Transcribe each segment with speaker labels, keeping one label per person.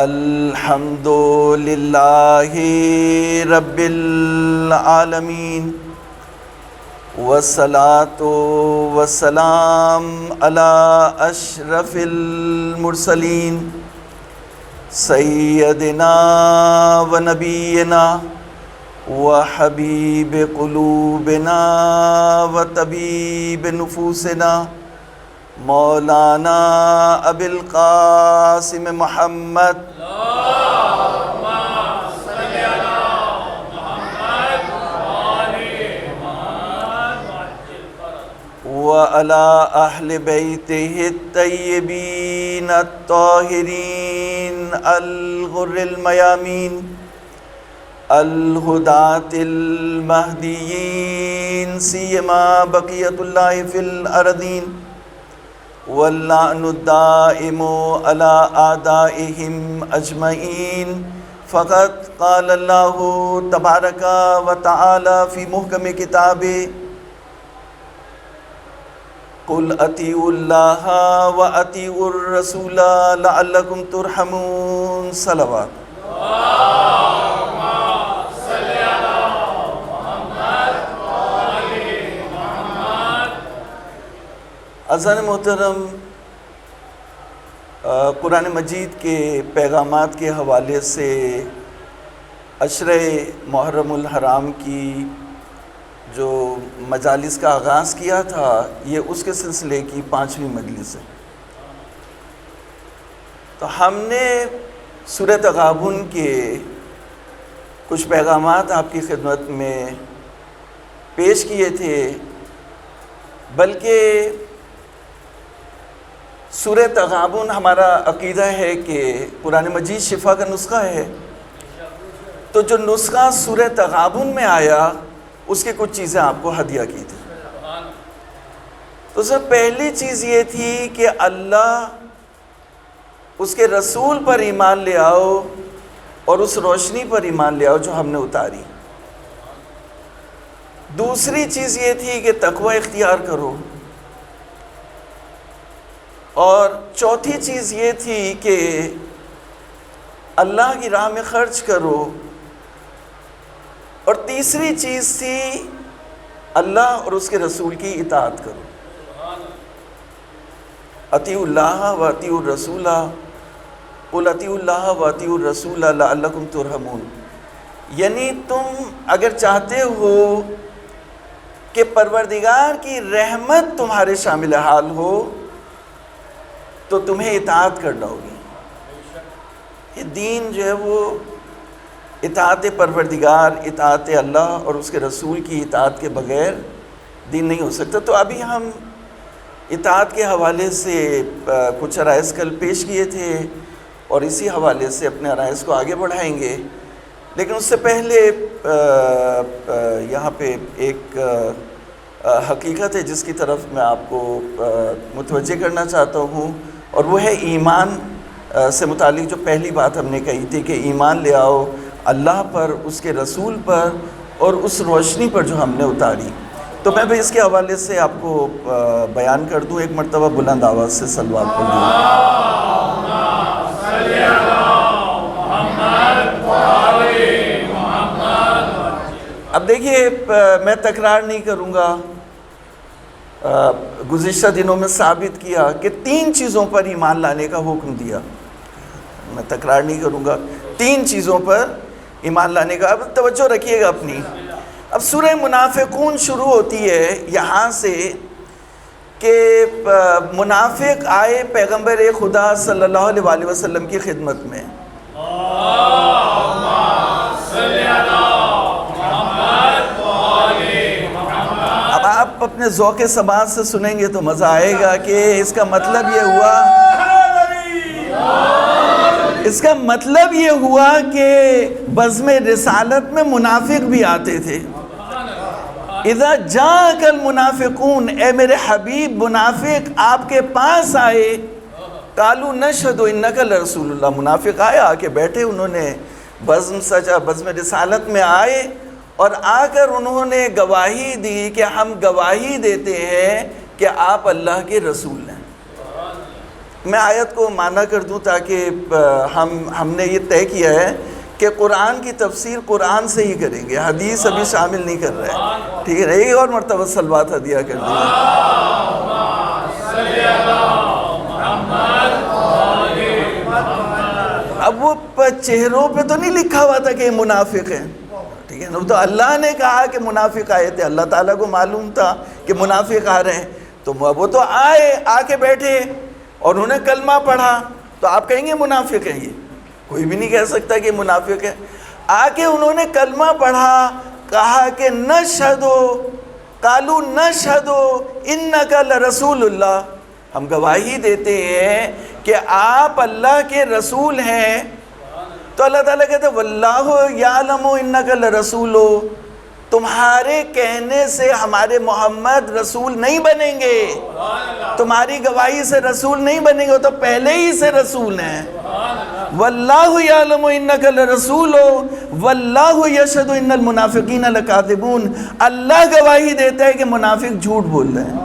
Speaker 1: الحمد للہ رب العالمین والصلاة والسلام علی اشرف المرسلین سیدنا و نبینا و حبیب قلوبنا و طبیب نفوسنا مولانا ابی القاسم محمد وعلى أهل بيته الطيبين الطاهرين الغر الميامين الهداة المهديين سيما بقية الله في الأرضين واللعن الدائم على أعدائهم أجمعين فقد قال الله تبارك وتعالى في محكم كتابه قل اطیعوا اللہ و اطیعوا الرسول لعلکم ترحمون صلوات عزیزان محترم، قرآن مجید کے پیغامات کے حوالے سے عشرہ محرم الحرام کی جو مجالس کا آغاز کیا تھا، یہ اس کے سلسلے کی 5ویں مجلس ہے۔ تو ہم نے سورہ تغابن کے کچھ پیغامات آپ کی خدمت میں پیش کیے تھے، بلکہ سورہ تغابن ہمارا عقیدہ ہے کہ قرآن مجید شفا کا نسخہ ہے۔ تو جو نسخہ سورہ تغابن میں آیا، اس کے کچھ چیزیں آپ کو ہدیہ کی تھی۔ تو سب پہلی چیز یہ تھی کہ اللہ، اس کے رسول پر ایمان لے آؤ اور اس روشنی پر ایمان لے آؤ جو ہم نے اتاری۔ دوسری چیز یہ تھی کہ تقوی اختیار کرو، اور چوتھی چیز یہ تھی کہ اللہ کی راہ میں خرچ کرو، اور تیسری چیز تھی اللہ اور اس کے رسول کی اطاعت کرو۔ اطیعوا اللہ و اطیعوا الرسول قل اطیعوا اللہ و اطیعوا الرسول لعلکم ترحمون، یعنی تم اگر چاہتے ہو کہ پروردگار کی رحمت تمہارے شامل حال ہو تو تمہیں اطاعت کرنا ہوگی۔ یہ دین جو ہے وہ اطاعت پروردگار، اطاعت اللہ اور اس کے رسول کی اطاعت کے بغیر دین نہیں ہو سکتا۔ تو ابھی ہم اطاعت کے حوالے سے کچھ عرائض کل پیش کیے تھے، اور اسی حوالے سے اپنے عرائض کو آگے بڑھائیں گے۔ لیکن اس سے پہلے یہاں پہ ایک حقیقت ہے جس کی طرف میں آپ کو متوجہ کرنا چاہتا ہوں، اور وہ ہے ایمان سے متعلق جو پہلی بات ہم نے کہی تھی کہ ایمان لے آؤ اللہ پر، اس کے رسول پر، اور اس روشنی پر جو ہم نے اتاری۔ تو میں بھی اس کے حوالے سے آپ کو بیان کر دوں، ایک مرتبہ بلند آواز سے صلوات پڑھ لوں۔ اب دیکھیے، میں تکرار نہیں کروں گا، گزشتہ دنوں میں ثابت کیا کہ 3 چیزوں پر ایمان لانے کا حکم دیا۔ میں تکرار نہیں کروں گا، 3 چیزوں پر ایمان لانے کا۔ اب توجہ رکھیے گا اپنی۔ اب سورہ منافقون شروع ہوتی ہے یہاں سے کہ منافق آئے پیغمبر خدا صلی اللہ علیہ وسلم کی خدمت میں۔ اب آپ اپنے ذوق سماعت سے سنیں گے تو مزہ آئے گا کہ اس کا مطلب یہ ہوا کہ بزم رسالت میں منافق بھی آتے تھے۔ اذا جاءک المنافقون، اے میرے حبیب منافق آپ کے پاس آئے، قالوا نشہد انک لرسول اللہ، منافق آئے، آ کے بیٹھے، انہوں نے بزم سجا، بزم رسالت میں آئے، اور آ کر انہوں نے گواہی دی کہ ہم گواہی دیتے ہیں کہ آپ اللہ کے رسول ہیں۔ میں آیت کو معنی کر دوں تاکہ ہم نے یہ طے کیا ہے کہ قرآن کی تفسیر قرآن سے ہی کریں گے، حدیث ابھی شامل نہیں کر رہے ہیں، ٹھیک ہے؟ ایک اور مرتبہ صلوات ہدیہ کر دیں۔ اب وہ چہروں پہ تو نہیں لکھا ہوا تھا کہ یہ منافق ہیں، ٹھیک ہے نا؟ تو اللہ نے کہا کہ منافق آئے تھے، اللہ تعالیٰ کو معلوم تھا کہ منافق آ رہے ہیں، تو وہ تو آئے، آ کے بیٹھے اور انہوں نے کلمہ پڑھا، تو آپ کہیں گے منافق ہیں؟ یہ کوئی بھی نہیں کہہ سکتا کہ منافق ہے۔ آ کے انہوں نے کلمہ پڑھا، کہا کہ نشہدو، قالوا نشہدو انک لرسول اللہ، ہم گواہی دیتے ہیں کہ آپ اللہ کے رسول ہیں۔ تو اللہ تعالیٰ کہتے ہیں واللہ یعلم انک لرسول، تمہارے کہنے سے ہمارے محمد رسول نہیں بنیں گے، تمہاری گواہی سے رسول نہیں بنیں گے، وہ تو پہلے ہی سے رسول ہیں۔ واللہ یعلم انک لرسول واللہ یشہد ان المنافقین لکاذبون، اللہ گواہی دیتا ہے کہ منافق جھوٹ بول رہے ہیں۔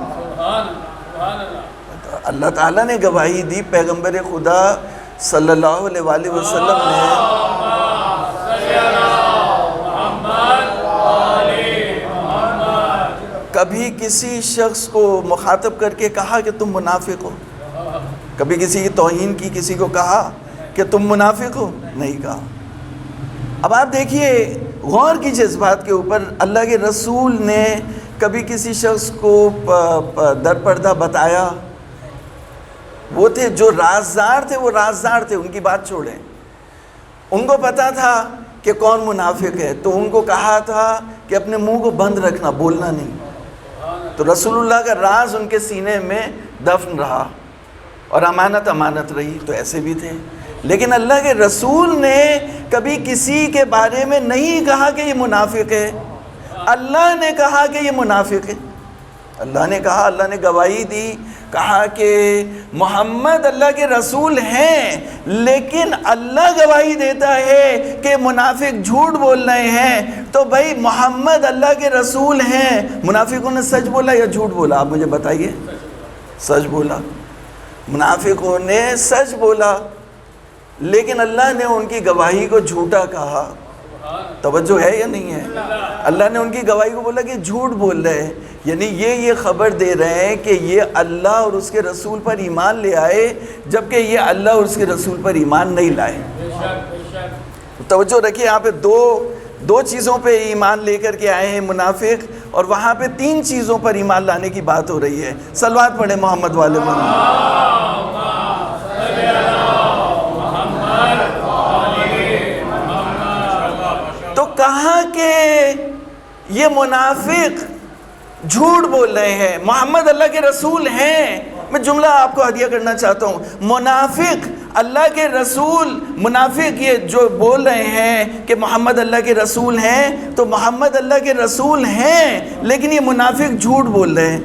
Speaker 1: اللہ تعالیٰ نے گواہی دی، پیغمبر خدا صلی اللہ علیہ وآلہ وسلم نے کبھی کسی شخص کو مخاطب کر کے کہا کہ تم منافق ہو؟ کبھی کسی کی توہین کی، کسی کو کہا کہ تم منافق ہو؟ نہیں کہا۔ اب آپ دیکھیے، غور کیجئے اس بات کے اوپر، اللہ کے رسول نے کبھی کسی شخص کو در پردہ بتایا؟ وہ تھے جو رازدار تھے، وہ رازدار تھے، ان کی بات چھوڑیں، ان کو پتا تھا کہ کون منافق ہے، تو ان کو کہا تھا کہ اپنے منہ کو بند رکھنا، بولنا نہیں۔ تو رسول اللہ کا راز ان کے سینے میں دفن رہا اور امانت امانت رہی، تو ایسے بھی تھے۔ لیکن اللہ کے رسول نے کبھی کسی کے بارے میں نہیں کہا کہ یہ منافق ہے، اللہ نے کہا کہ یہ منافق ہے۔ اللہ نے کہا، اللہ نے گواہی دی، کہا کہ محمد اللہ کے رسول ہیں، لیکن اللہ گواہی دیتا ہے کہ منافق جھوٹ بول رہے ہیں۔ تو بھائی محمد اللہ کے رسول ہیں، منافقوں نے سچ بولا یا جھوٹ بولا؟ آپ مجھے بتائیے۔ سچ بولا، منافقوں نے سچ بولا، لیکن اللہ نے ان کی گواہی کو جھوٹا کہا۔ توجہ ہے یا نہیں ہے؟ اللہ نے ان کی گواہی کو بولا کہ جھوٹ بول رہے ہیں، یعنی یہ خبر دے رہے ہیں کہ یہ اللہ اور اس کے رسول پر ایمان لے آئے، جبکہ یہ اللہ اور اس کے رسول پر ایمان نہیں لائے۔ توجہ رکھیے، یہاں پہ دو چیزوں پہ ایمان لے کر کے آئے ہیں منافق، اور وہاں پہ 3 چیزوں پر ایمان لانے کی بات ہو رہی ہے۔ صلوات پڑھیں محمد والے محمد۔ تو کہا کہ یہ منافق جھوٹ بول رہے ہیں، محمد اللہ کے رسول ہیں۔ میں جملہ آپ کو ہدیہ کرنا چاہتا ہوں، منافق اللہ کے رسول، منافق یہ جو بول رہے ہیں کہ محمد اللہ کے رسول ہیں، تو محمد اللہ کے رسول ہیں، لیکن یہ منافق جھوٹ بول رہے ہیں،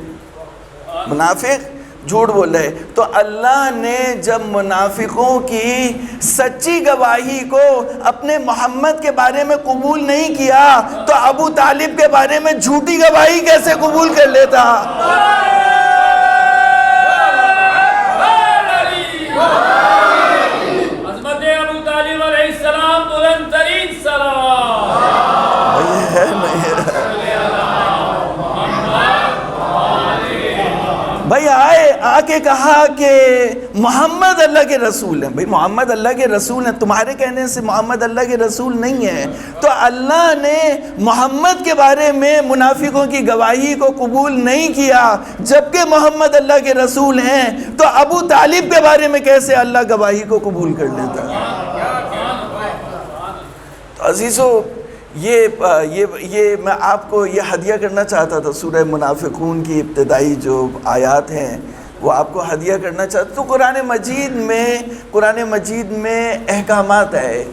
Speaker 1: منافق جھوٹ بول رہے۔ تو اللہ نے جب منافقوں کی سچی گواہی کو اپنے محمد کے بارے میں قبول نہیں کیا، تو ابو طالب کے بارے میں جھوٹی گواہی کیسے قبول کر لیتا؟
Speaker 2: عظمت ابو طالب علیہ السلام، بلند ترین سلام۔
Speaker 1: ہے نہیں بھائی، آ کے کہا کہ محمد اللہ کے رسول ہیں۔ بھائی محمد اللہ کے رسول ہیں، تمہارے کہنے سے محمد اللہ کے رسول نہیں ہے، تو اللہ نے محمد کے بارے میں منافقوں کی گواہی کو قبول نہیں کیا، جبکہ محمد اللہ کے رسول ہیں، تو ابو طالب کے بارے میں کیسے اللہ گواہی کو قبول کر لیتا؟ تو عزیزو، یہ میں آپ کو یہ ہدیہ کرنا چاہتا تھا، سورہ منافقون کی ابتدائی جو آیات ہیں وہ آپ کو ہدیہ کرنا چاہتا۔ تو قرآن مجید میں احکامات ہے۔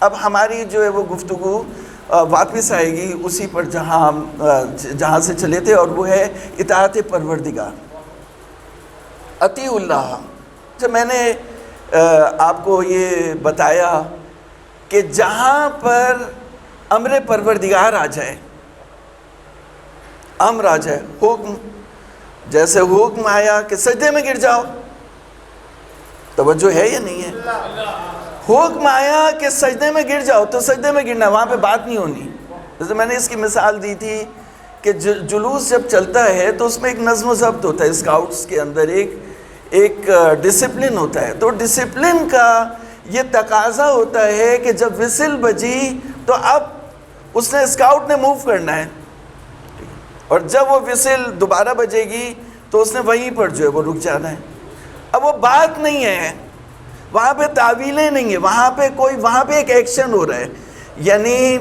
Speaker 1: اب ہماری جو ہے وہ گفتگو واپس آئے گی اسی پر جہاں سے چلے تھے، اور وہ ہے اطاعت پروردگار، اطیع اللہ۔ جب میں نے آپ کو یہ بتایا کہ جہاں پر امر پروردگار آ جائے، امر آ جائے، حکم، جیسے حکم آیا کہ سجدے میں گر جاؤ، توجہ ہے یا نہیں ہے؟ حکم آیا کہ سجدے میں گر جاؤ تو سجدے میں گرنا، وہاں پہ بات نہیں ہونی. جیسے میں نے اس کی مثال دی تھی کہ جلوس جب چلتا ہے تو اس میں ایک نظم و ضبط ہوتا ہے، اسکاؤٹس کے اندر ایک ڈسپلن ہوتا ہے. تو ڈسپلن کا یہ تقاضا ہوتا ہے کہ جب وسل بجی تو اب اس نے اسکاؤٹ نے موو کرنا ہے، اور جب وہ وسل دوبارہ بجے گی تو اس نے وہیں پر جو ہے وہ رک جانا ہے. اب وہ بات نہیں ہے، وہاں پہ تعویلیں نہیں ہیں، وہاں پہ ایک ایکشن ہو رہا ہے. یعنی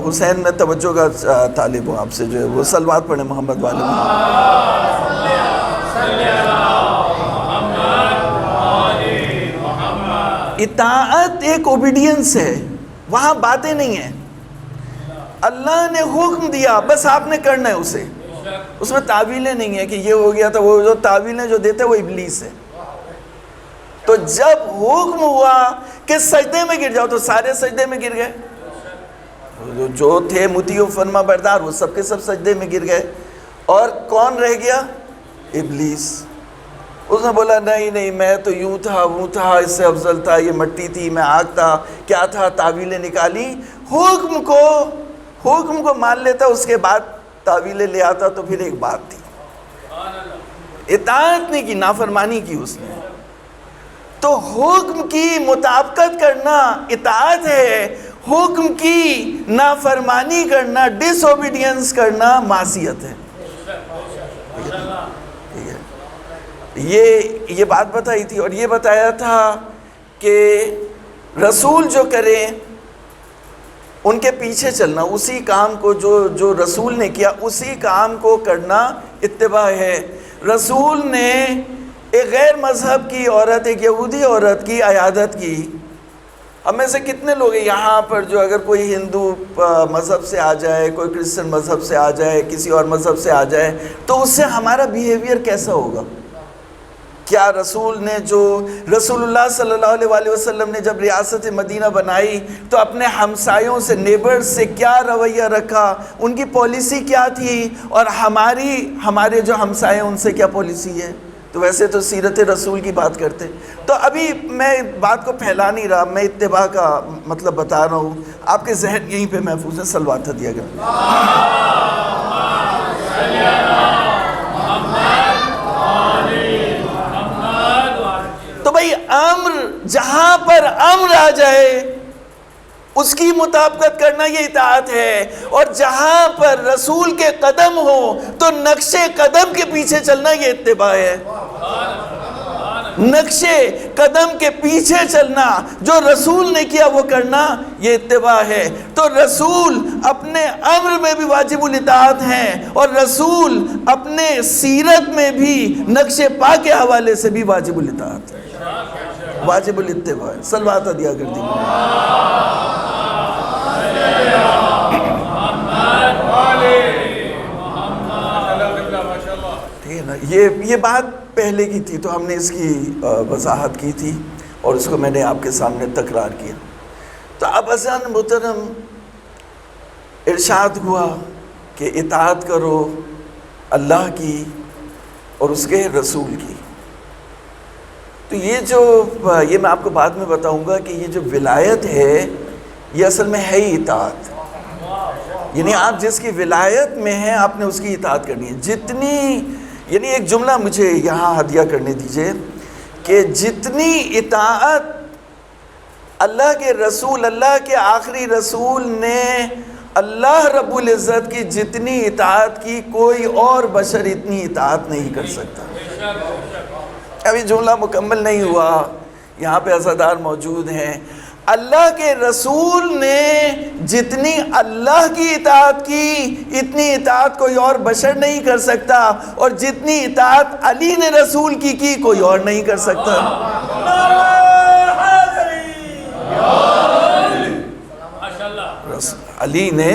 Speaker 1: حسین میں توجہ کا طالب ہوں آپ سے، جو ہے وہ صلوات پڑھیں محمد والے اطاعت ایک اوبیڈینس ہے، وہاں باتیں نہیں ہیں. اللہ نے حکم دیا، بس آپ نے کرنا ہے اسے. اس میں تعویلیں نہیں ہیں کہ یہ ہو گیا تھا، وہ جو تعویلیں جو دیتے وہ ابلیس ہے. تو جب حکم ہوا کہ سجدے میں گر جاؤ تو سارے سجدے میں گر گئے. جو تھے مطیع و فرما بردار وہ سب کے سب سجدے میں گر گئے. اور کون رہ گیا؟ ابلیس. اس نے بولا نہیں میں تو یوں تھا وہ تھا، اس سے افضل تھا، یہ مٹی تھی میں آگ تھا، کیا تھا، تعویلیں نکالی. حکم کو مان لیتا، اس کے بعد تعویلیں لے آتا تو پھر ایک بات تھی. اطاعت نہیں کی، نافرمانی کی اس نے. تو حکم کی مطابقت کرنا اطاعت ہے، حکم کی نافرمانی کرنا، ڈس اوبیڈینس کرنا معصیت ہے. یہ بات بتائی تھی، اور یہ بتایا تھا کہ رسول جو کریں ان کے پیچھے چلنا، اسی کام کو جو رسول نے کیا اسی کام کو کرنا اتباع ہے. رسول نے ایک غیر مذہب کی عورت، ایک یہودی عورت کی عیادت کی. ہم میں سے کتنے لوگ ہیں یہاں پر جو اگر کوئی ہندو مذہب سے آ جائے، کوئی کرسچن مذہب سے آ جائے، کسی اور مذہب سے آ جائے تو اس سے ہمارا بیہیویئر کیسا ہوگا؟ کیا رسول اللہ صلی اللہ علیہ وسلم نے جب ریاست مدینہ بنائی تو اپنے ہمسایوں سے، نیبرز سے کیا رویہ رکھا، ان کی پالیسی کیا تھی، اور ہمارے جو ہمسائے ان سے کیا پالیسی ہے؟ تو ویسے تو سیرت رسول کی بات کرتے. تو ابھی میں بات کو پھیلا نہیں رہا، میں اتباع کا مطلب بتا رہا ہوں، آپ کے ذہن یہیں پہ محفوظ ہے. صلوات دیا گیا. تو بھائی جہاں پر امر آ جائے اس کی مطابقت کرنا یہ اطاعت ہے، اور جہاں پر رسول کے قدم ہو تو نقشے قدم کے پیچھے چلنا یہ اتباع ہے. نقشے قدم کے پیچھے چلنا، جو رسول نے کیا وہ کرنا یہ اتباع ہے. تو رسول اپنے امر میں بھی واجب الاطاعت ہیں، اور رسول اپنے سیرت میں بھی نقش پا کے حوالے سے بھی واجب الاطاعت ہے، واجب الاتباع. صلوات دیا کر دی. یہ بات پہلے کی تھی تو ہم نے اس کی وضاحت کی تھی اور اس کو میں نے آپ کے سامنے تکرار کیا. تو اب عزیزان محترم ارشاد ہوا کہ اطاعت کرو اللہ کی اور اس کے رسول کی. تو یہ میں آپ کو بعد میں بتاؤں گا کہ یہ جو ولایت ہے یہ اصل میں ہے ہی اطاعت. یعنی آپ جس کی ولایت میں ہیں آپ نے اس کی اطاعت کرنی ہے. یعنی ایک جملہ مجھے یہاں ہدیہ کرنے دیجئے کہ جتنی اطاعت اللہ کے رسول، اللہ کے آخری رسول نے اللہ رب العزت کی جتنی اطاعت کی، کوئی اور بشر اتنی اطاعت نہیں کر سکتا. ابھی جملہ مکمل نہیں ہوا، یہاں پہ عزادار موجود ہیں. اللہ کے رسول نے جتنی اللہ کی اطاعت کی اتنی اطاعت کوئی اور بشر نہیں کر سکتا، اور جتنی اطاعت علی نے رسول کی کوئی اور نہیں کر سکتا. علی نے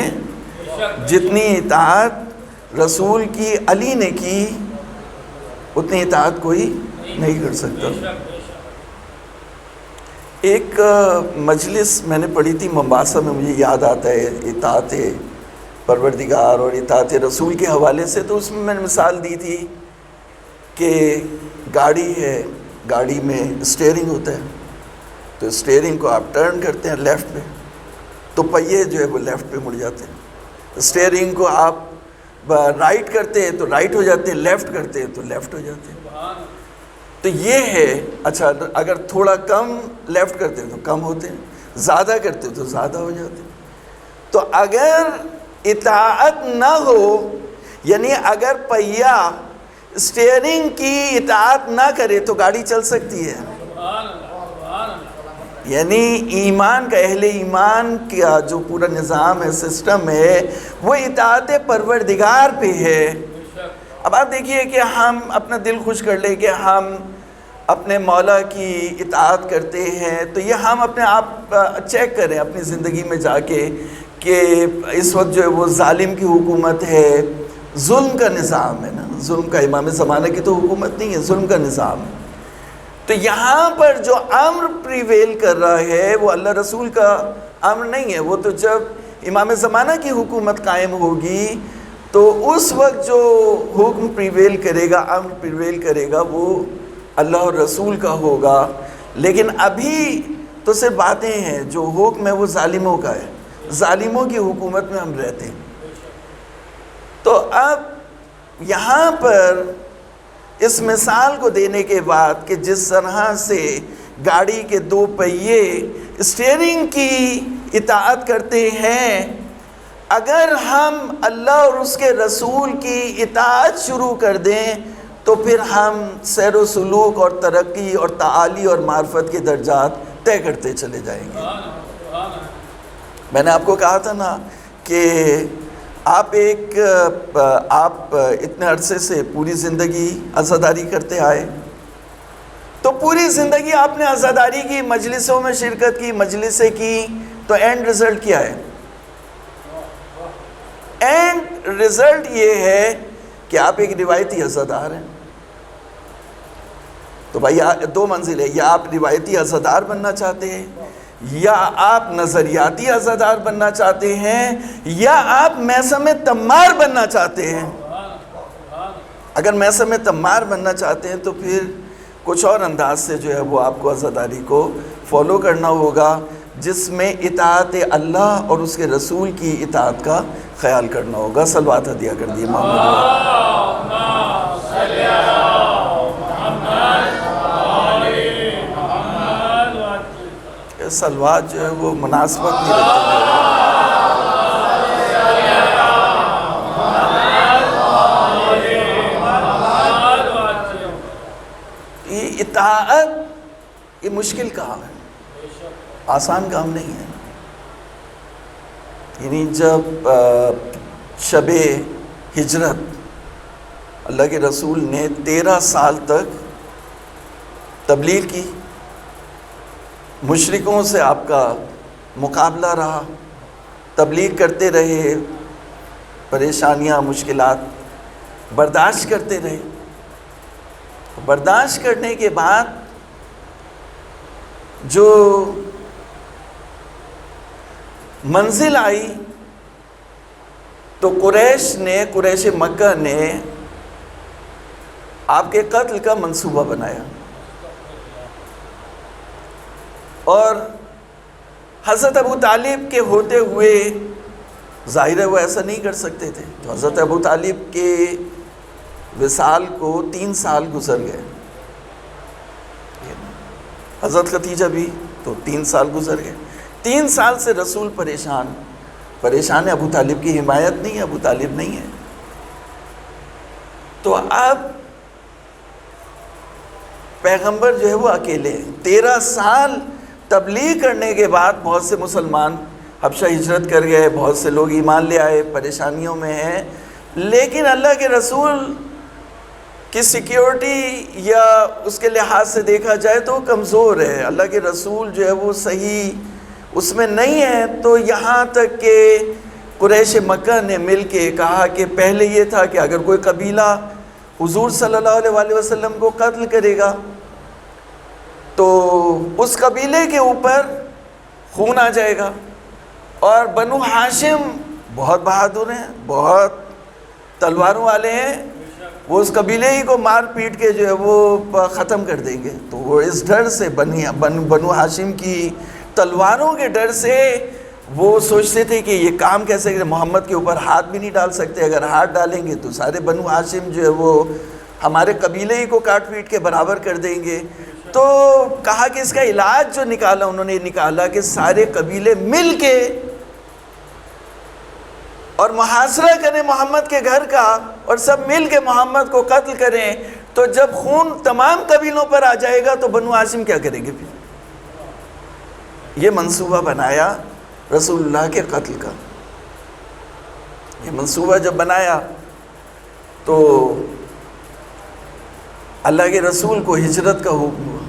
Speaker 1: جتنی اطاعت رسول کی علی نے کی اتنی اطاعت کوئی نہیں کر سکتا. ایک مجلس میں نے پڑھی تھی ممباسا میں، مجھے یاد آتا ہے اطاعت پروردگار اور اطاعت رسول کے حوالے سے. تو اس میں نے مثال دی تھی کہ گاڑی ہے گاڑی میں اسٹیئرنگ ہوتا ہے، تو اسٹیئرنگ کو آپ ٹرن کرتے ہیں لیفٹ پہ تو پہیے جو ہے وہ لیفٹ پہ مڑ جاتے ہیں، اسٹیئرنگ کو آپ رائٹ کرتے ہیں تو رائٹ ہو جاتے ہیں، لیفٹ کرتے ہیں تو لیفٹ ہو جاتے ہیں۔ تو یہ ہے، اچھا اگر تھوڑا کم لیفٹ کرتے ہیں تو کم ہوتے ہیں، زیادہ کرتے ہیں تو زیادہ ہو جاتے ہیں۔ تو اگر اطاعت نہ ہو، یعنی اگر پہیہ اسٹیئرنگ کی اطاعت نہ کرے تو گاڑی چل سکتی ہے؟ یعنی ایمان کا، اہل ایمان کا جو پورا نظام ہے، سسٹم ہے، وہ اطاعت پروردگار پہ ہے۔ اب آپ دیکھیے کہ ہم اپنا دل خوش کر لیں کہ ہم اپنے مولا کی اطاعت کرتے ہیں، تو یہ ہم اپنے آپ چیک کریں اپنی زندگی میں جا کے کہ اس وقت جو ہے وہ ظالم کی حکومت ہے، ظلم کا نظام ہے نا، ظلم کا، امام زمانہ کی تو حکومت نہیں ہے، ظلم کا نظام ہے۔ تو یہاں پر جو امر پریویل کر رہا ہے وہ اللہ رسول کا امر نہیں ہے، وہ تو جب امام زمانہ کی حکومت قائم ہوگی تو اس وقت جو حکم پریویل کرے گا، امر پریویل کرے گا، وہ اللہ اور رسول کا ہوگا۔ لیکن ابھی تو صرف باتیں ہیں، جو حکم ہے وہ ظالموں کا ہے، ظالموں کی حکومت میں ہم رہتے ہیں۔ تو اب یہاں پر اس مثال کو دینے کے بعد کہ جس طرح سے گاڑی کے دو پہیے اسٹیئرنگ کی اطاعت کرتے ہیں، اگر ہم اللہ اور اس کے رسول کی اطاعت شروع کر دیں تو پھر ہم سیر و سلوک اور ترقی اور تعالی اور معرفت کے درجات طے کرتے چلے جائیں گے۔ میں نے آپ کو کہا تھا نا کہ آپ اتنے عرصے سے پوری زندگی عزاداری کرتے آئے، تو پوری زندگی آپ نے عزاداری کی، مجلسوں میں شرکت کی، مجلسیں کی، تو اینڈ رزلٹ کیا ہے؟ اینڈ رزلٹ یہ ہے کہ آپ ایک روایتی عزادار ہیں۔ تو بھائی دو منزل ہے، یا آپ روایتی عزادار بننا چاہتے ہیں، یا آپ نظریاتی عزادار بننا چاہتے ہیں، یا آپ میثم تمار بننا چاہتے ہیں۔ اگر میثم تمار بننا چاہتے ہیں تو پھر کچھ اور انداز سے جو ہے وہ آپ کو عزاداری کو فالو کرنا ہوگا، جس میں اطاعت اللہ اور اس کے رسول کی اطاعت کا خیال کرنا ہوگا۔ صلوات ہدیہ کر دیے سلوات جو ہے وہ مناسبت نہیں رکھتے یہ اطاعت، یہ مشکل کام ہے، آسان کام نہیں ہے۔ یعنی جب شب ہجرت اللہ کے رسول نے 13 سال تک تبلیغ کی، مشرکوں سے آپ کا مقابلہ رہا، تبلیغ کرتے رہے، پریشانیاں، مشکلات برداشت کرتے رہے۔ برداشت کرنے کے بعد جو منزل آئی تو قریش مکہ نے آپ کے قتل کا منصوبہ بنایا، اور حضرت ابو طالب کے ہوتے ہوئے ظاہر ہے وہ ایسا نہیں کر سکتے تھے، تو حضرت ابو طالب کے وصال کو 3 سال گزر گئے، حضرت خدیجہ بھی تو 3 سال گزر گئے۔ 3 سال سے رسول پریشان ہے، ابو طالب کی حمایت نہیں ہے، ابو طالب نہیں ہے۔ تو اب پیغمبر جو ہے وہ اکیلے ہیں۔ 13 سال تبلیغ کرنے کے بعد بہت سے مسلمان حبشہ ہجرت کر گئے، بہت سے لوگ ایمان لے آئے، پریشانیوں میں ہیں، لیکن اللہ کے رسول کی سیکیورٹی یا اس کے لحاظ سے دیکھا جائے تو کمزور ہے، اللہ کے رسول جو ہے وہ صحیح اس میں نہیں ہے۔ تو یہاں تک کہ قریش مکہ نے مل کے کہا کہ پہلے یہ تھا کہ اگر کوئی قبیلہ حضور صلی اللہ علیہ وسلم کو قتل کرے گا تو اس قبیلے کے اوپر خون آ جائے گا، اور بنو ہاشم بہت بہادر ہیں، بہت تلواروں والے ہیں، وہ اس قبیلے ہی کو مار پیٹ کے جو ہے وہ ختم کر دیں گے. تو وہ اس ڈر سے بنو ہاشم کی تلواروں کے ڈر سے وہ سوچتے تھے کہ یہ کام کیسے کریں, محمد کے اوپر ہاتھ بھی نہیں ڈال سکتے, اگر ہاتھ ڈالیں گے تو سارے بنو ہاشم جو ہے وہ ہمارے قبیلے ہی کو کاٹ پیٹ کے برابر کر دیں گے. تو کہا کہ اس کا علاج جو نکالا, انہوں نے نکالا کہ سارے قبیلے مل کے اور محاصرہ کریں محمد کے گھر کا, اور سب مل کے محمد کو قتل کریں. تو جب خون تمام قبیلوں پر آ جائے گا تو بنو ہاشم کیا کریں گے پھر؟ یہ منصوبہ بنایا رسول اللہ کے قتل کا. یہ منصوبہ جب بنایا تو اللہ کے رسول کو ہجرت کا حکم ہوا.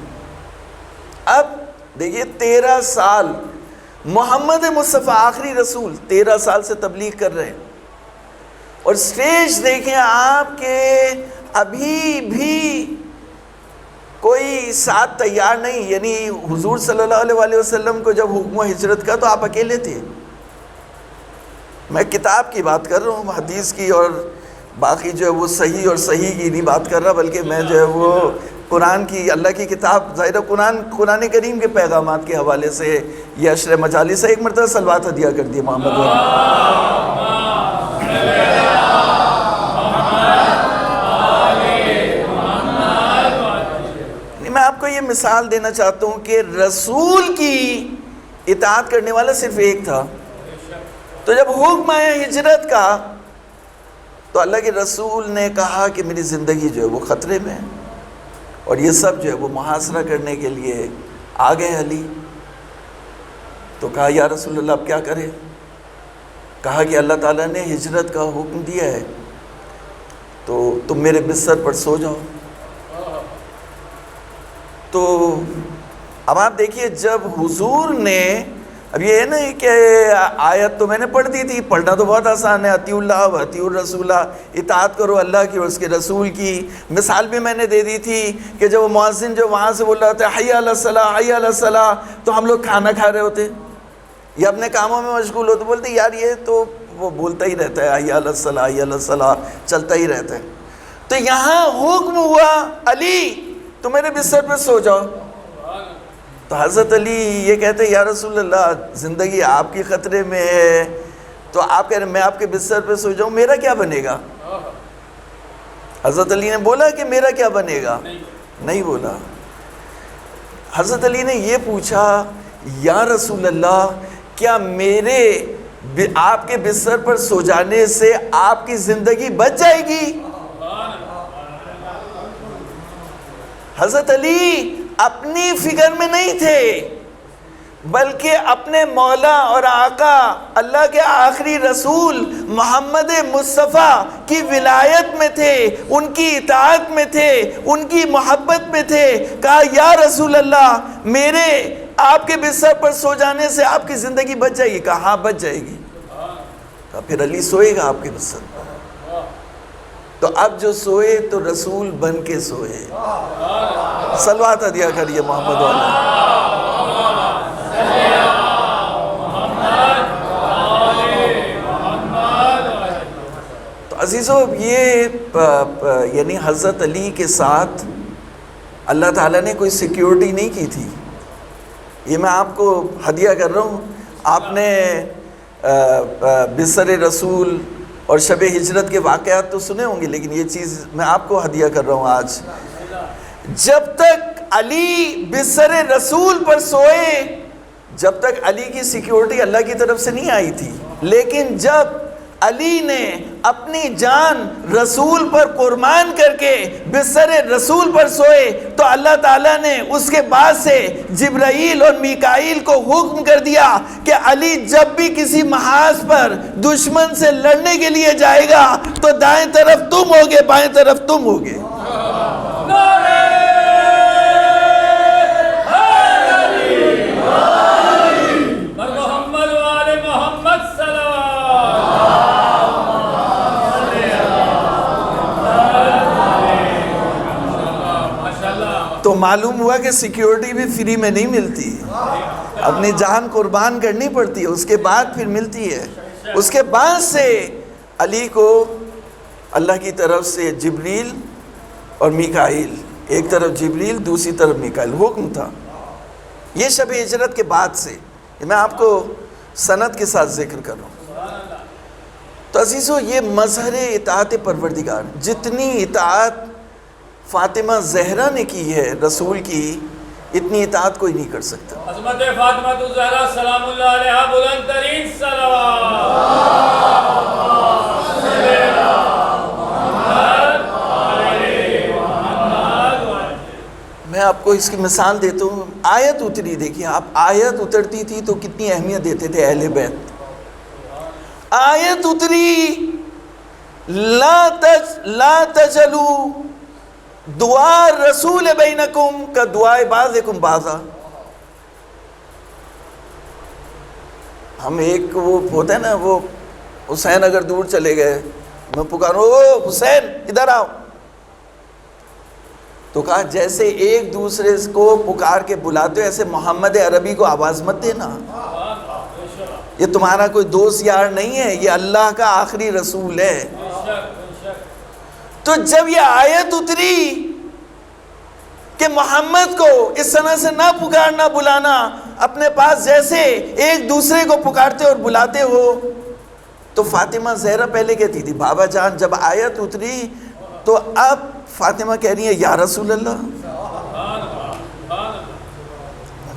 Speaker 1: اب دیکھیے 13 سال محمد مصطفیٰ آخری رسول 13 سال سے تبلیغ کر رہے ہیں, اور سٹیج دیکھیں آپ کے ابھی بھی کوئی ساتھ تیار نہیں. یعنی حضور صلی اللہ علیہ وسلم کو جب حکم ہجرت کا تو آپ اکیلے تھے. میں کتاب کی بات کر رہا ہوں, حدیث کی, اور باقی جو ہے وہ صحیح اور صحیح کی نہیں بات کر رہا, بلکہ میں جو ہے وہ قرآن کی, اللہ کی کتاب, ظاہر قرآن کریم کے پیغامات کے حوالے سے یہ عشر مجالس ہے. ایک مرتبہ صلوات ہدیہ کر دی محمد میں آپ کو یہ مثال دینا چاہتا ہوں کہ رسول کی اطاعت کرنے والا صرف ایک تھا. تو جب حکم آیا ہجرت کا تو اللہ کے رسول نے کہا کہ میری زندگی جو ہے وہ خطرے میں ہے, اور یہ سب جو ہے وہ محاصرہ کرنے کے لیے آ گئے علی. تو کہا یا رسول اللہ اب کیا کرے؟ کہا کہ اللہ تعالیٰ نے ہجرت کا حکم دیا ہے تو تم میرے بستر پر سو جاؤ. تو اب آپ دیکھیے جب حضور نے, اب یہ ہے نا کہ آیت تو میں نے پڑھ دی تھی, پڑھنا تو بہت آسان ہے, اطیعوا اللہ و اطیعوا الرسول, اطاعت کرو اللہ کی اور اس کے رسول کی. مثال بھی میں نے دے دی تھی کہ جب وہ مؤذن جو وہاں سے بول رہا ہوتا ہے حی علی الصلاۃ حی علی الصلاۃ, تو ہم لوگ کھانا کھا رہے ہوتے یا اپنے کاموں میں مشغول ہوتے, بولتے یار یہ تو وہ بولتا ہی رہتا ہے حی علی الصلاۃ حی علی الصلاۃ, چلتا ہی رہتا ہے. تو یہاں حکم ہوا علی تم میرے بستر پہ سو جاؤ. تو حضرت علی یہ کہتے ہیں یا رسول اللہ زندگی آپ کی خطرے میں ہے, تو آپ کہہ رہے ہیں میں آپ کے بستر پہ سو جاؤں, میرا کیا بنے گا؟ حضرت علی نے بولا کہ میرا کیا بنے گا؟ نہیں بولا. حضرت علی نے یہ پوچھا یا رسول اللہ کیا میرے آپ کے بستر پر سو جانے سے آپ کی زندگی بچ جائے گی؟ حضرت علی اپنی فکر میں نہیں تھے بلکہ اپنے مولا اور آقا اللہ کے آخری رسول محمد مصطفیٰ کی ولایت میں تھے, ان کی اطاعت میں تھے, ان کی محبت میں تھے. کہا یا رسول اللہ میرے آپ کے بستر پر سو جانے سے آپ کی زندگی بچ جائے گی؟ کہا ہاں بچ جائے گی. کہا پھر علی سوئے گا آپ کے بستر پر. تو اب جو سوئے تو رسول بن کے سوئے. صلوات ہدیہ کریے محمد والا. تو عزیزو یہ یعنی حضرت علی کے ساتھ اللہ تعالیٰ نے کوئی سیکیورٹی نہیں کی تھی. یہ میں آپ کو ہدیہ کر رہا ہوں. آپ نے بسر رسول اور شب ہجرت کے واقعات تو سنے ہوں گے, لیکن یہ چیز میں آپ کو ہدیہ کر رہا ہوں آج. جب تک علی بسر رسول پر سوئے, جب تک علی کی سیکیورٹی اللہ کی طرف سے نہیں آئی تھی, لیکن جب علی نے اپنی جان رسول پر قربان کر کے بستر رسول پر سوئے تو اللہ تعالیٰ نے اس کے بعد سے جبرائیل اور میکائیل کو حکم کر دیا کہ علی جب بھی کسی محاذ پر دشمن سے لڑنے کے لیے جائے گا تو دائیں طرف تم ہوگے, بائیں طرف تم ہوگے. تو معلوم ہوا کہ سیکیورٹی بھی فری میں نہیں ملتی, اپنی جان قربان کرنی پڑتی ہے, اس کے بعد پھر ملتی ہے. اس کے بعد سے علی کو اللہ کی طرف سے جبریل اور میکائیل، ایک طرف جبریل دوسری طرف میکائیل، حکم تھا۔ یہ شب ہجرت کے بعد سے، میں آپ کو سند کے ساتھ ذکر کر رہا ہوں۔ تو عزیزو، یہ مظہر اطاعت پروردگار، جتنی اطاعت فاطمہ زہرا نے کی ہے رسول کی، اتنی اطاعت کوئی نہیں کر سکتا۔
Speaker 2: عظمت فاطمہ الزہرا سلام اللہ علیہا بلند ترین صلوات۔
Speaker 1: میں آپ کو اس کی مثال دیتا ہوں۔ آیت اتری، دیکھیے آپ، آیت اترتی تھی تو کتنی اہمیت دیتے تھے اہل بیت۔ آیت اتری، لا تجلو دعا رسول بینکم کا دعائے بعضکم بعضا۔ ہم ایک وہ ہوتا ہے نا، وہ حسین اگر دور چلے گئے، میں پکاروں او حسین ادھر آؤ، تو کہا جیسے ایک دوسرے کو پکار کے بلاتے ہو ایسے محمد عربی کو آواز مت دینا، یہ تمہارا کوئی دوست یار نہیں ہے، یہ اللہ کا آخری رسول ہے۔ تو جب یہ آیت اتری کہ محمد کو اس طرح سے نہ پکارنا بلانا، اپنے پاس جیسے ایک دوسرے کو پکارتے اور بلاتے ہو، تو فاطمہ زہرا پہلے کہتی تھی بابا جان، جب آیت اتری تو اب فاطمہ کہہ رہی ہے یا رسول اللہ۔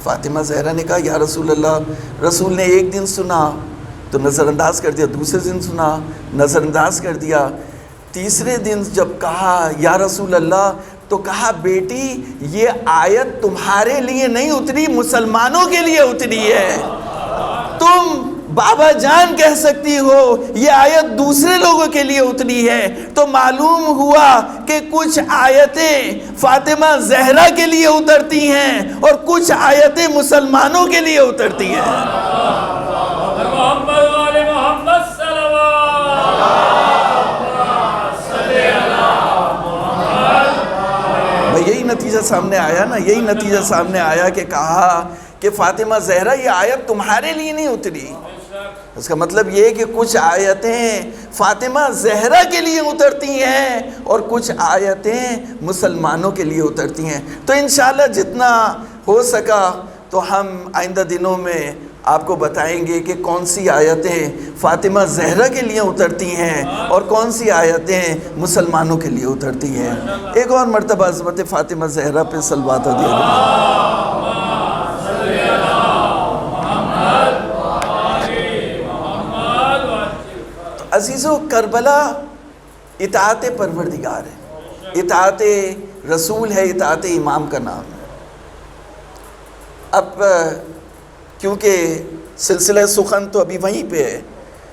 Speaker 1: فاطمہ زہرا نے کہا یا رسول اللہ، رسول نے ایک دن سنا تو نظر انداز کر دیا، دوسرے دن سنا نظر انداز کر دیا، تیسرے دن جب کہا یا رسول اللہ تو کہا بیٹی یہ آیت تمہارے لیے نہیں اتری، مسلمانوں کے لیے اتری ہے، تم بابا جان کہہ سکتی ہو، یہ آیت دوسرے لوگوں کے لیے اتری ہے۔ تو معلوم ہوا کہ کچھ آیتیں فاطمہ زہرا کے لیے اترتی ہیں اور کچھ آیتیں مسلمانوں کے لیے اترتی ہیں۔
Speaker 2: محمد والے محمد
Speaker 1: یہی نتیجہ سامنے آیا نا، یہی نتیجہ سامنے آیا کہ کہا کہ فاطمہ زہرا یہ آیت تمہارے لیے نہیں اتری۔ اس کا مطلب یہ کہ کچھ آیتیں فاطمہ زہرا کے لیے اترتی ہیں اور کچھ آیتیں مسلمانوں کے لیے اترتی ہیں۔ تو انشاءاللہ جتنا ہو سکا تو ہم آئندہ دنوں میں آپ کو بتائیں گے کہ کون سی آیتیں فاطمہ زہرا کے لیے اترتی ہیں اور کون سی آیتیں مسلمانوں کے لیے اترتی ہیں۔ ایک اور مرتبہ عظمت فاطمہ زہرا پہ صلوات و درود۔ عزیزو، کربلا اطاعت پروردگار ہے، اطاعت رسول ہے، اطاعت امام کا نام ہے۔ اب کیونکہ سلسلہ سخن تو ابھی وہیں پہ ہے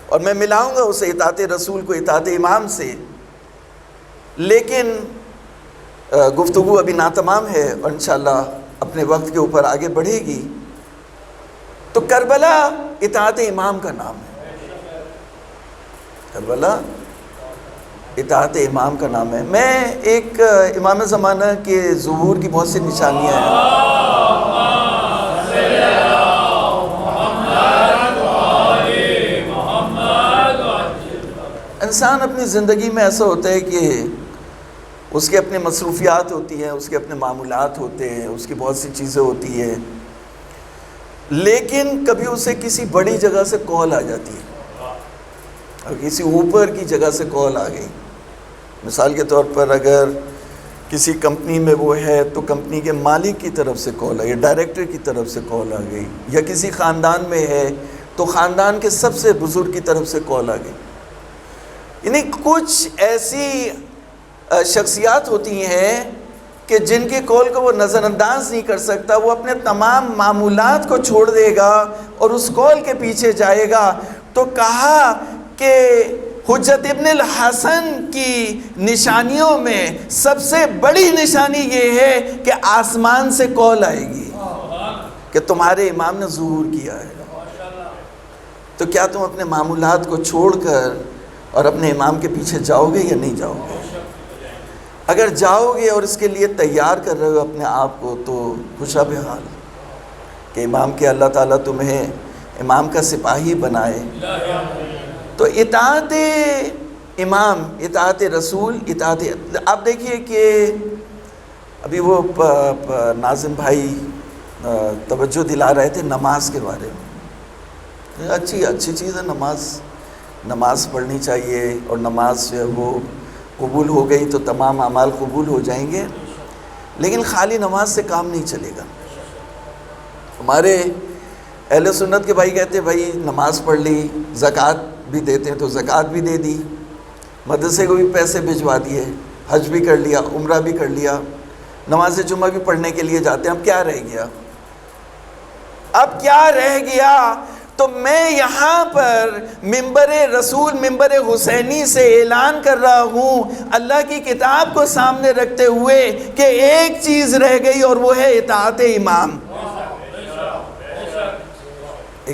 Speaker 1: اور میں ملاؤں گا اسے اطاعت رسول کو اطاعت امام سے، لیکن گفتگو ابھی ناتمام ہے اور انشاءاللہ اپنے وقت کے اوپر آگے بڑھے گی۔ تو کربلا اطاعت امام کا نام ہے، کربلا اطاعت امام کا نام ہے۔ میں ایک امام زمانہ کے ظہور کی بہت سی نشانیاں ہیں۔ انسان اپنی زندگی میں ایسا ہوتا ہے کہ اس کے اپنے مصروفیات ہوتی ہیں، اس کے اپنے معمولات ہوتے ہیں، اس کی بہت سی چیزیں ہوتی ہیں، لیکن کبھی اسے کسی بڑی جگہ سے کال آ جاتی ہے اور کسی اوپر کی جگہ سے کال آ گئی۔ مثال کے طور پر اگر کسی کمپنی میں وہ ہے تو کمپنی کے مالک کی طرف سے کال آئی، ڈائریکٹر کی طرف سے کال آ گئی، یا کسی خاندان میں ہے تو خاندان کے سب سے بزرگ کی طرف سے کال آ گئی۔ یعنی کچھ ایسی شخصیات ہوتی ہیں کہ جن کی کال کو وہ نظر انداز نہیں کر سکتا، وہ اپنے تمام معمولات کو چھوڑ دے گا اور اس کال کے پیچھے جائے گا۔ تو کہا کہ حجت ابن الحسن کی نشانیوں میں سب سے بڑی نشانی یہ ہے کہ آسمان سے کال آئے گی کہ تمہارے امام نے ظہور کیا ہے۔ تو کیا تم اپنے معمولات کو چھوڑ کر اور اپنے امام کے پیچھے جاؤ گے یا نہیں جاؤ گے؟ اگر جاؤ گے اور اس کے لیے تیار کر رہے ہو اپنے آپ کو تو خوشا بحال کہ امام کے اللہ تعالیٰ تمہیں امام کا سپاہی بنائے۔ تو اطاعت امام، اطاعت رسول، اطاعت. آپ دیکھیے کہ ابھی وہ ناظم بھائی توجہ دلا رہے تھے نماز کے بارے میں. اچھی چیز ہے نماز پڑھنی چاہیے، اور نماز جو ہے وہ قبول ہو گئی تو تمام اعمال قبول ہو جائیں گے. لیکن خالی نماز سے کام نہیں چلے گا. ہمارے اہل سنت کے بھائی کہتے ہیں بھائی نماز پڑھ لی، زکوٰۃ بھی دیتے ہیں تو زکوٰۃ بھی دے دی، مدرسے کو بھی پیسے بھجوا دیے، حج بھی کر لیا، عمرہ بھی کر لیا، نماز جمعہ بھی پڑھنے کے لیے جاتے ہیں. اب کیا رہ گیا؟ اب کیا رہ گیا؟ تو میں یہاں پر منبر رسول، منبر حسینی سے اعلان کر رہا ہوں اللہ کی کتاب کو سامنے رکھتے ہوئے کہ ایک چیز رہ گئی اور وہ ہے اطاعت امام.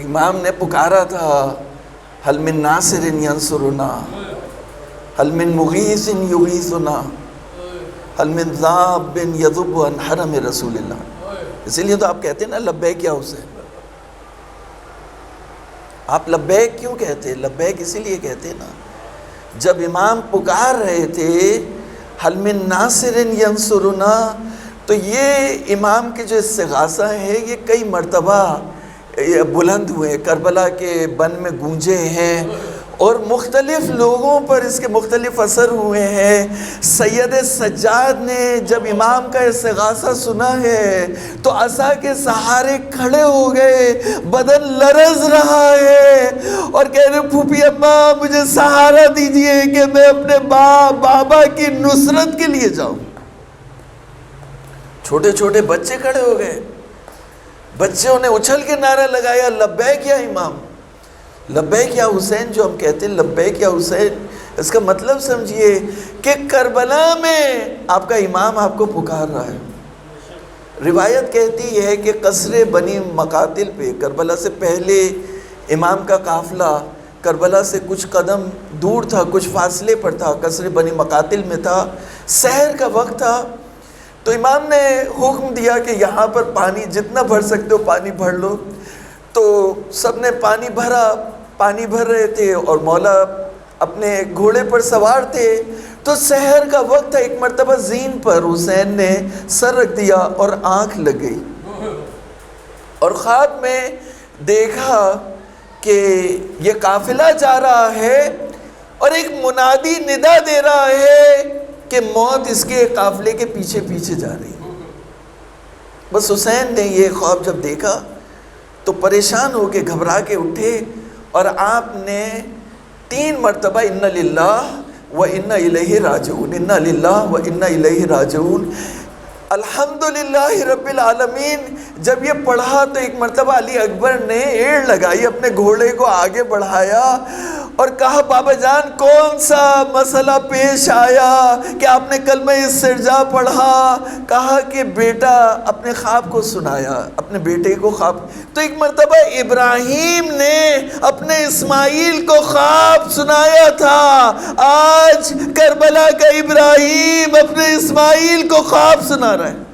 Speaker 1: امام نے پکارا تھا حل من ناصر ینصرنا، حل من مغیث یغیثنا، حل من ذاب یذب عن حرم رسول اللہ. اسی لیے تو آپ کہتے ہیں نا لبیک یا حسین. آپ لبیک کیوں کہتے ہیں؟ لبیک اسی لیے کہتے ہیں نا، جب امام پکار رہے تھے حل من ناصر ینصرنا، تو یہ امام کے جو استغاثہ ہے یہ کئی مرتبہ بلند ہوئے، کربلا کے بن میں گونجے ہیں، اور مختلف لوگوں پر اس کے مختلف اثر ہوئے ہیں. سید سجاد نے جب امام کا استغاثہ سنا ہے تو عصا کے سہارے کھڑے ہو گئے، بدن لرز رہا ہے، اور کہہ رہے پھوپھی اماں مجھے سہارا دیجئے کہ میں اپنے بابا کی نصرت کے لیے جاؤں. چھوٹے چھوٹے بچے کھڑے ہو گئے، بچوں نے اچھل کے نعرہ لگایا لبیک یا امام، لبیک یا حسین. جو ہم کہتے ہیں لبیک یا حسین، اس کا مطلب سمجھیے کہ کربلا میں آپ کا امام آپ کو پکار رہا ہے. روایت کہتی ہے کہ قصر بنی مقاتل پہ، کربلا سے پہلے امام کا قافلہ کربلا سے کچھ قدم دور تھا، کچھ فاصلے پر تھا، قصر بنی مقاتل میں تھا، سحر کا وقت تھا. تو امام نے حکم دیا کہ یہاں پر پانی جتنا بھر سکتے ہو پانی بھر لو. تو سب نے پانی بھر رہے تھے، اور مولا اپنے گھوڑے پر سوار تھے. تو سحر کا وقت تھا، ایک مرتبہ زین پر حسین نے سر رکھ دیا اور آنکھ لگ گئی، اور خواب میں دیکھا کہ یہ قافلہ جا رہا ہے اور ایک منادی ندا دے رہا ہے کہ موت اس کے قافلے کے پیچھے پیچھے جا رہی ہے. بس حسین نے یہ خواب جب دیکھا تو پریشان ہو کے گھبرا کے اٹھے، اور آپ نے 3 مرتبہ اِنَّ لِلَّهِ وَإِنَّ إِلَيْهِ راجعون، اِنَّ لِلَّهِ وَإِنَّ إِلَيْهِ راجعون، الحمدللہ رب العالمین. جب یہ پڑھا تو ایک مرتبہ علی اکبر نے ایڑ لگائی، اپنے گھوڑے کو آگے بڑھایا اور کہا بابا جان کون سا مسئلہ پیش آیا کہ آپ نے کلمہ استرجاع پڑھا؟ کہا کہ بیٹا اپنے خواب کو سنایا، اپنے بیٹے کو خواب. تو ایک مرتبہ ابراہیم نے اپنے اسماعیل کو خواب سنایا تھا، آج کربلا کا ابراہیم اپنے اسماعیل کو خواب سنا رہا ہے.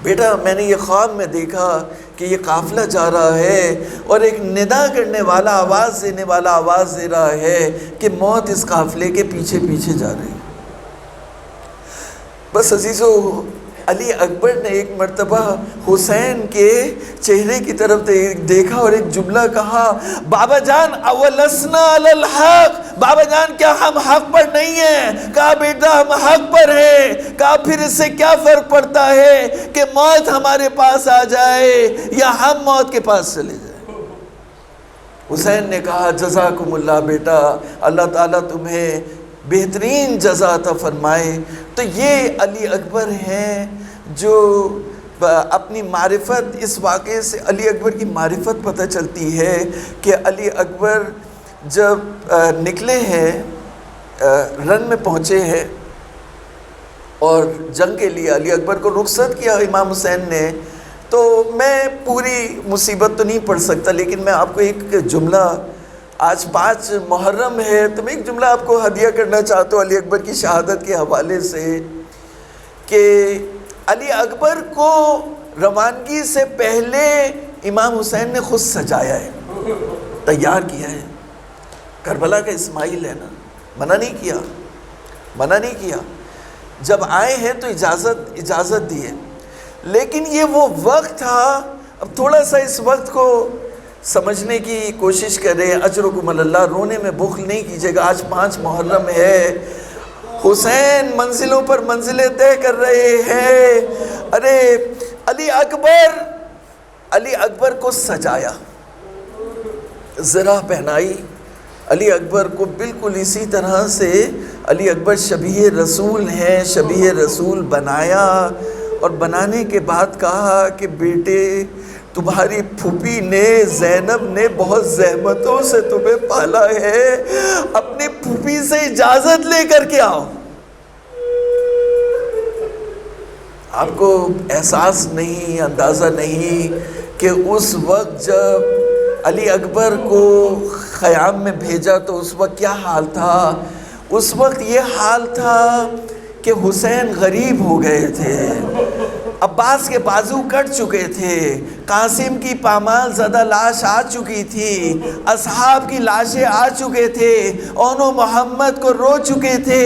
Speaker 1: بیٹا میں نے یہ خواب میں دیکھا کہ یہ قافلہ جا رہا ہے اور ایک ندا کرنے والا، آواز دینے والا آواز دے رہا ہے کہ موت اس قافلے کے پیچھے پیچھے جا رہی. بس عزیزو، علی اکبر نے ایک مرتبہ حسین کے چہرے کی طرف دیکھا اور ایک جملہ کہا، بابا جان اولسنا علی الحق، بابا جان کیا ہم حق پر نہیں ہیں؟ کہا بیٹا ہم حق پر ہیں. کہا پھر اس سے کیا فرق پڑتا ہے کہ موت ہمارے پاس آ جائے یا ہم موت کے پاس چلے جائیں؟ حسین نے کہا جزاکم اللہ بیٹا، اللہ تعالیٰ تمہیں بہترین جزا عطا فرمائے. تو یہ علی اکبر ہیں جو اپنی معرفت، اس واقعے سے علی اکبر کی معرفت پتہ چلتی ہے کہ علی اکبر جب نکلے ہیں، رن میں پہنچے ہیں اور جنگ کے لیے علی اکبر کو رخصت کیا امام حسین نے. تو میں پوری مصیبت تو نہیں پڑھ سکتا، لیکن میں آپ کو ایک جملہ، آج 5 محرم ہے تو میں ایک جملہ آپ کو ہدیہ کرنا چاہتا ہوں علی اکبر کی شہادت کے حوالے سے، کہ علی اکبر کو روانگی سے پہلے امام حسین نے خود سجایا ہے، تیار کیا ہے. کربلا کا اسماعیل ہے نا، منع نہیں کیا، جب آئے ہیں تو اجازت دی ہے، لیکن یہ وہ وقت تھا. اب تھوڑا سا اس وقت کو سمجھنے کی کوشش کریں. اجرکم اللہ، رونے میں بخل نہیں کیجیے گا. آج 5 محرم ہے، حسین منزلوں پر منزلیں طے کر رہے ہیں. ارے علی اکبر کو سجایا، زرہ پہنائی علی اکبر کو، بالکل اسی طرح سے علی اکبر شبیہ رسول ہیں، شبیہ رسول بنایا. اور بنانے کے بعد کہا کہ بیٹے تمہاری پھوپھی نے، زینب نے بہت زحمتوں سے تمہیں پالا ہے، اپنی پھوپھی سے اجازت لے کر کے آؤ. آپ کو احساس نہیں، اندازہ نہیں کہ اس وقت جب علی اکبر کو خیام میں بھیجا تو اس وقت کیا حال تھا. اس وقت یہ حال تھا کہ حسین غریب ہو گئے تھے، عباس کے بازو کٹ چکے تھے، قاسم کی پامال زدہ لاش آ چکی تھی، اصحاب کی لاشیں آ چکے تھے، اونو محمد کو رو چکے تھے،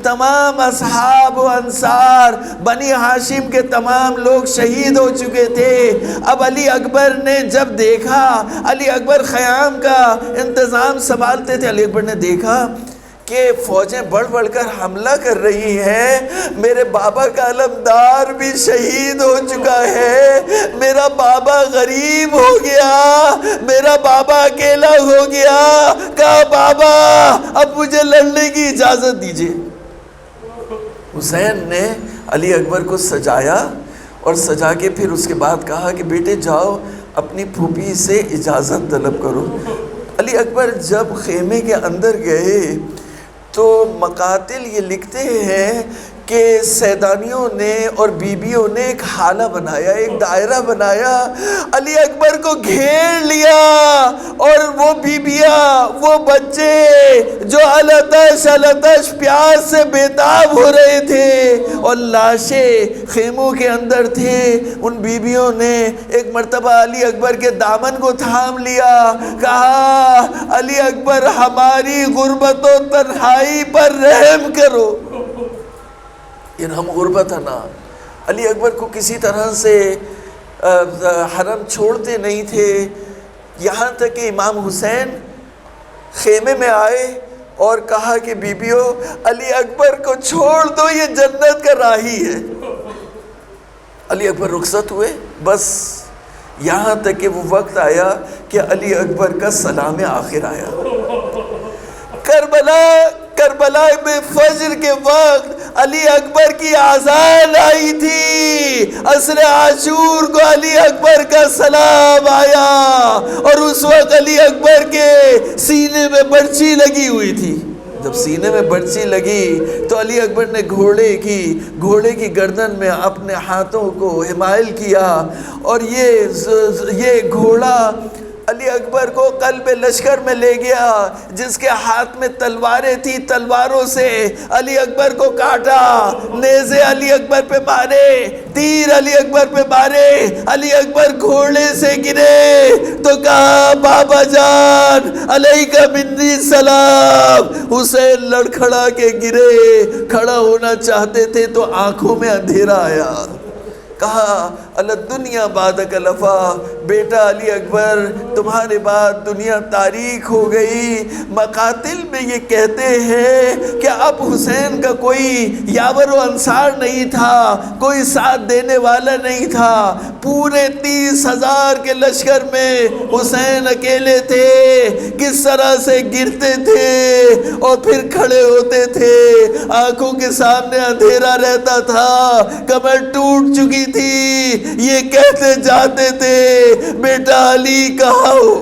Speaker 1: تمام اصحاب و انصار بنی ہاشم کے تمام لوگ شہید ہو چکے تھے. اب علی اکبر نے جب دیکھا، علی اکبر خیام کا انتظام سنبھالتے تھے، علی اکبر نے دیکھا کہ فوجیں بڑھ کر حملہ کر رہی ہیں، میرے بابا کا علمدار بھی شہید ہو چکا ہے، میرا بابا غریب ہو گیا، میرا بابا اکیلا ہو گیا. کہا بابا اب مجھے لڑنے کی اجازت دیجیے. حسین نے علی اکبر کو سجایا اور سجا کے پھر اس کے بعد کہا کہ بیٹے جاؤ اپنی پھوپھی سے اجازت طلب کرو. علی اکبر جب خیمے کے اندر گئے تو مقاتل یہ لکھتے ہیں کہ سیدانیوں نے اور بیبیوں نے ایک حالہ بنایا، ایک دائرہ بنایا، علی اکبر کو گھیر لیا، اور وہ بیبیاں، وہ بچے جو التش پیاس سے بیتاب ہو رہے تھے اور لاشیں خیموں کے اندر تھے، ان بیبیوں نے ایک مرتبہ علی اکبر کے دامن کو تھام لیا. کہا علی اکبر ہماری غربت و تنہائی پر رحم کرو. ہم غربت ہے نا. علی اکبر کو کسی طرح سے حرم چھوڑتے نہیں تھے، یہاں تک کہ امام حسین خیمے میں آئے اور کہا کہ بیبیوں علی اکبر کو چھوڑ دو، یہ جنت کا راہی ہے. علی اکبر رخصت ہوئے. بس یہاں تک کہ وہ وقت آیا کہ علی اکبر کا سلام آخر آیا. کربلا میں فجر کے وقت علی اکبر کی آذان آئی تھی، عصر عاشور کو علی اکبر کا سلام آیا، اور اس وقت علی اکبر کے سینے میں برچی لگی ہوئی تھی. جب سینے میں برچی لگی تو علی اکبر نے گھوڑے کی گردن میں اپنے ہاتھوں کو حمائل کیا، اور یہ گھوڑا علی اکبر کو قلب لشکر میں لے گیا. جس کے ہاتھ میں تلواریں تھی، تلواروں سے علی اکبر کو کاٹا، نیزے علی اکبر پہ مارے، تیر علی اکبر پہ مارے. علی اکبر گھوڑے سے گرے تو کہا بابا جان علیک منی السلام. حسین لڑکھڑا کے گرے، کھڑا ہونا چاہتے تھے تو آنکھوں میں اندھیرا آیا. کہا الدنیا بعدک لفا، بیٹا علی اکبر تمہارے بعد دنیا تاریک ہو گئی. مقاتل میں یہ کہتے ہیں کہ اب حسین کا کوئی یاور و انصار نہیں تھا، کوئی ساتھ دینے والا نہیں تھا. پورے 30,000 کے لشکر میں حسین اکیلے تھے. کس طرح سے گرتے تھے اور پھر کھڑے ہوتے تھے، آنکھوں کے سامنے اندھیرا رہتا تھا، کمر ٹوٹ چکی تھی. یہ کہتے جاتے تھے بیٹا علی کہاں ہو.